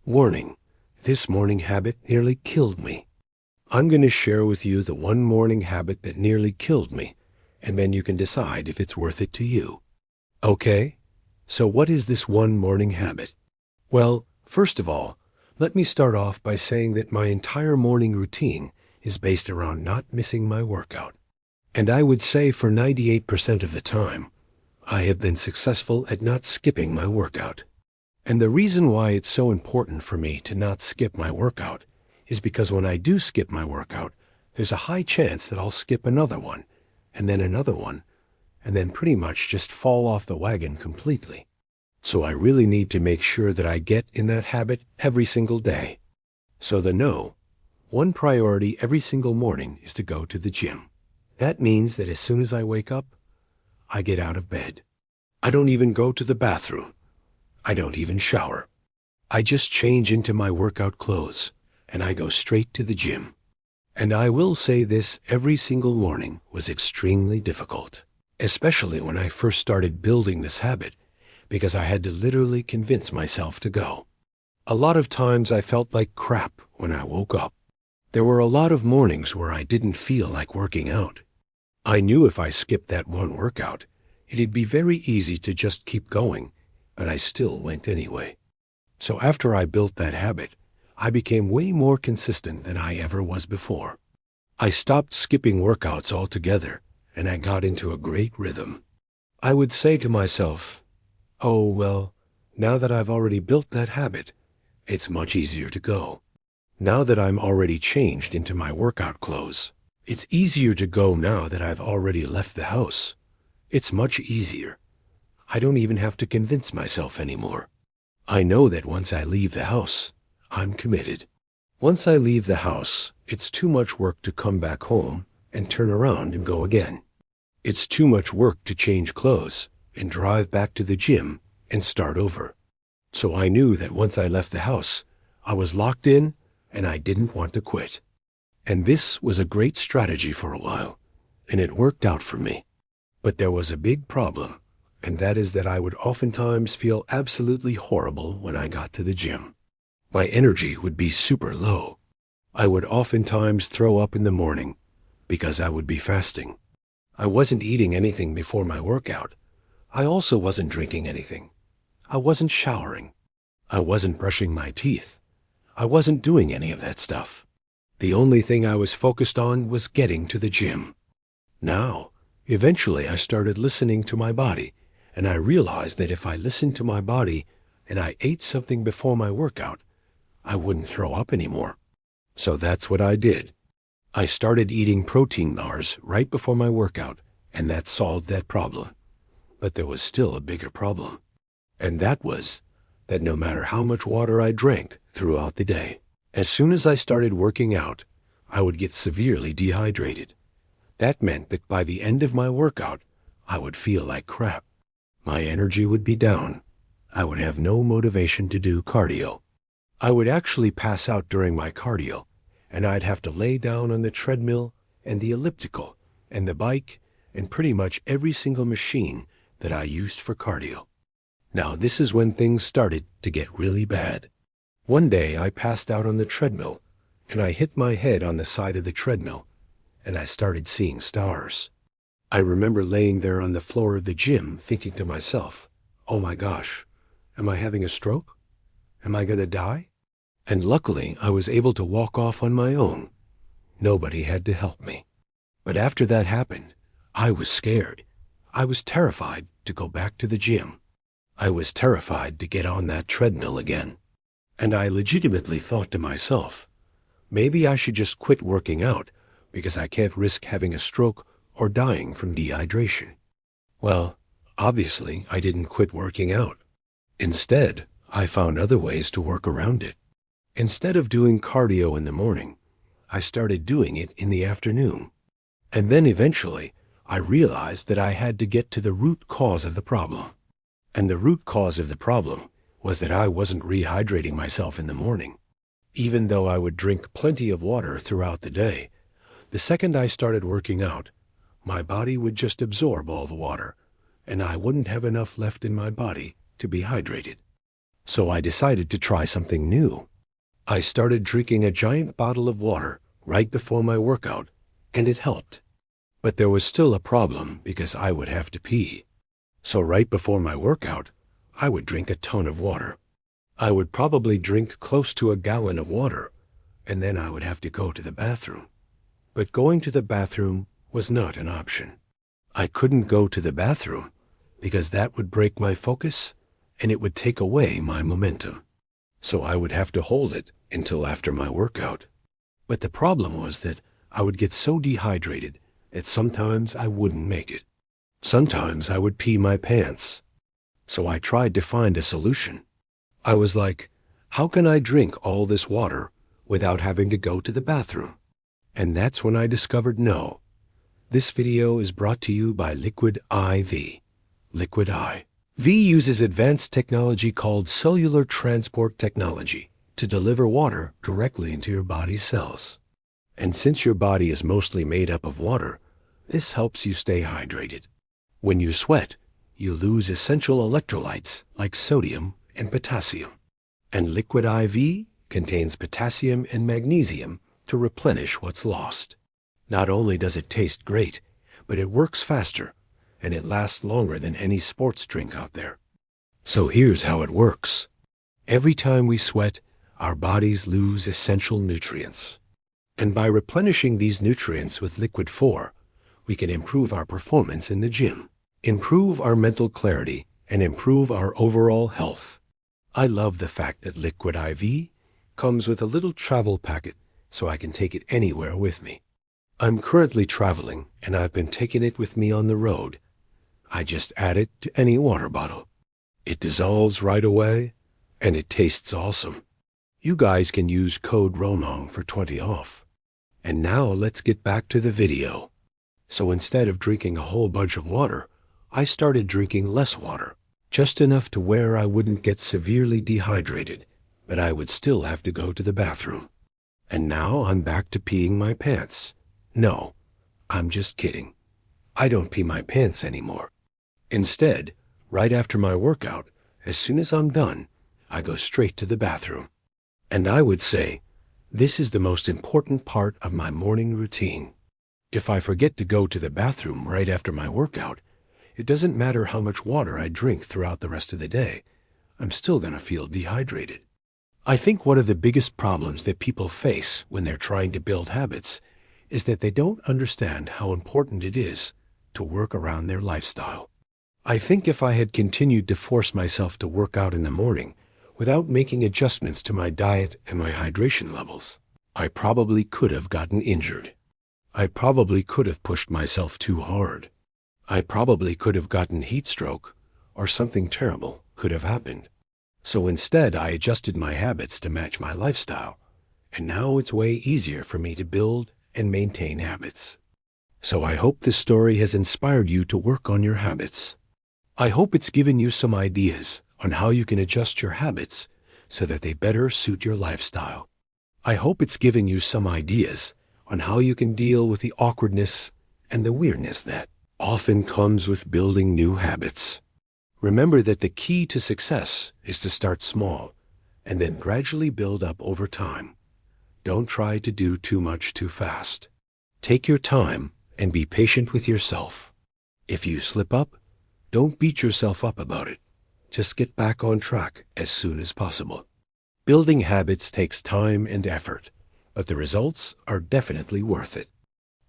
Warning, this morning habit nearly killed me. I'm going to share with you the one morning habit that nearly killed me, and then you can decide if it's worth it to you. Okay? So what is this one morning habit? Well, first of all, let me start off by saying that my entire morning routine is based around not missing my workout. And I would say for 98% of the time, I have been successful at not skipping my workout. And the reason why it's so important for me to not skip my workout is because when I do skip my workout, there's a high chance that I'll skip another one, and then pretty much just fall off the wagon completely. So I really need to make sure that I get in that habit every single day. So one priority every single morning is to go to the gym. That means that as soon as I wake up, I get out of bed. I don't even go to the bathroom. I don't even shower. I just change into my workout clothes, and I go straight to the gym. And I will say this every single morning was extremely difficult, especially when I first started building this habit, because I had to literally convince myself to go. A lot of times I felt like crap when I woke up. There were a lot of mornings where I didn't feel like working out. I knew if I skipped that one workout, it'd be very easy to just keep going, but I still went anyway. So after I built that habit, I became way more consistent than I ever was before. I stopped skipping workouts altogether, and I got into a great rhythm. I would say to myself, oh, well, now that I've already built that habit, it's much easier to go. Now that I'm already changed into my workout clothes, it's easier to go now that I've already left the house. It's much easier. I don't even have to convince myself anymore. I know that once I leave the house, I'm committed. Once I leave the house, it's too much work to come back home and turn around and go again. It's too much work to change clothes and drive back to the gym and start over. So I knew that once I left the house, I was locked in and I didn't want to quit. And this was a great strategy for a while, and it worked out for me. But there was a big problem, and that is that I would oftentimes feel absolutely horrible when I got to the gym. My energy would be super low. I would oftentimes throw up in the morning because I would be fasting. I wasn't eating anything before my workout. I also wasn't drinking anything. I wasn't showering. I wasn't brushing my teeth. I wasn't doing any of that stuff. The only thing I was focused on was getting to the gym. Now, eventually I started listening to my body, and I realized that if I listened to my body and I ate something before my workout, I wouldn't throw up anymore. So that's what I did. I started eating protein bars right before my workout, and that solved that problem. But there was still a bigger problem, and that was that no matter how much water I drank throughout the day, as soon as I started working out, I would get severely dehydrated. That meant that by the end of my workout, I would feel like crap. My energy would be down. I would have no motivation to do cardio. I would actually pass out during my cardio, and I'd have to lay down on the treadmill and the elliptical and the bike and pretty much every single machine that I used for cardio. Now, this is when things started to get really bad. One day I passed out on the treadmill, and I hit my head on the side of the treadmill, and I started seeing stars. I remember laying there on the floor of the gym thinking to myself, oh my gosh, am I having a stroke? Am I going to die? And luckily I was able to walk off on my own. Nobody had to help me. But after that happened, I was scared. I was terrified to go back to the gym. I was terrified to get on that treadmill again. And I legitimately thought to myself, maybe I should just quit working out because I can't risk having a stroke or dying from dehydration. Well, obviously I didn't quit working out. Instead, I found other ways to work around it. Instead of doing cardio in the morning, I started doing it in the afternoon. And then eventually, I realized that I had to get to the root cause of the problem. And the root cause of the problem was that I wasn't rehydrating myself in the morning. Even though I would drink plenty of water throughout the day, the second I started working out, my body would just absorb all the water, and I wouldn't have enough left in my body to be hydrated. So I decided to try something new. I started drinking a giant bottle of water right before my workout, and it helped. But there was still a problem because I would have to pee. So right before my workout, I would drink a ton of water. I would probably drink close to a gallon of water, and then I would have to go to the bathroom. But going to the bathroom was not an option. I couldn't go to the bathroom because that would break my focus and it would take away my momentum. So I would have to hold it until after my workout. But the problem was that I would get so dehydrated that sometimes I wouldn't make it. Sometimes I would pee my pants. So I tried to find a solution. I was like, how can I drink all this water without having to go to the bathroom? And that's when I discovered no. This video is brought to you by Liquid IV. Liquid IV uses advanced technology called cellular transport technology to deliver water directly into your body's cells. And since your body is mostly made up of water, this helps you stay hydrated. When you sweat, you lose essential electrolytes like sodium and potassium. And Liquid IV contains potassium and magnesium to replenish what's lost. Not only does it taste great, but it works faster, and it lasts longer than any sports drink out there. So here's how it works. Every time we sweat, our bodies lose essential nutrients. And by replenishing these nutrients with Liquid 4, we can improve our performance in the gym, improve our mental clarity, and improve our overall health. I love the fact that Liquid IV comes with a little travel packet so I can take it anywhere with me. I'm currently traveling, and I've been taking it with me on the road. I just add it to any water bottle. It dissolves right away, and it tastes awesome. You guys can use code ROMONG for 20 off. And now let's get back to the video. So instead of drinking a whole bunch of water, I started drinking less water, just enough to where I wouldn't get severely dehydrated, but I would still have to go to the bathroom. And now I'm back to peeing my pants. No, I'm just kidding. I don't pee my pants anymore. Instead, right after my workout, as soon as I'm done, I go straight to the bathroom. And I would say, this is the most important part of my morning routine. If I forget to go to the bathroom right after my workout, it doesn't matter how much water I drink throughout the rest of the day. I'm still going to feel dehydrated. I think one of the biggest problems that people face when they're trying to build habits is that they don't understand how important it is to work around their lifestyle. I think if I had continued to force myself to work out in the morning without making adjustments to my diet and my hydration levels, I probably could have gotten injured. I probably could have pushed myself too hard. I probably could have gotten heat stroke, or something terrible could have happened. So instead, I adjusted my habits to match my lifestyle, and now it's way easier for me to build and maintain habits. So I hope this story has inspired you to work on your habits. I hope it's given you some ideas on how you can adjust your habits so that they better suit your lifestyle. I hope it's given you some ideas on how you can deal with the awkwardness and the weirdness that often comes with building new habits. Remember that the key to success is to start small and then gradually build up over time. Don't try to do too much too fast. Take your time and be patient with yourself. If you slip up, don't beat yourself up about it. Just get back on track as soon as possible. Building habits takes time and effort, but the results are definitely worth it.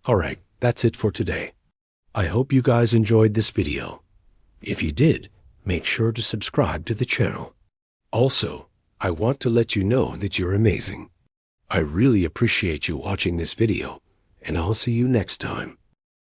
All right, that's it for today. I hope you guys enjoyed this video. If you did, make sure to subscribe to the channel. Also, I want to let you know that you're amazing. I really appreciate you watching this video, and I'll see you next time.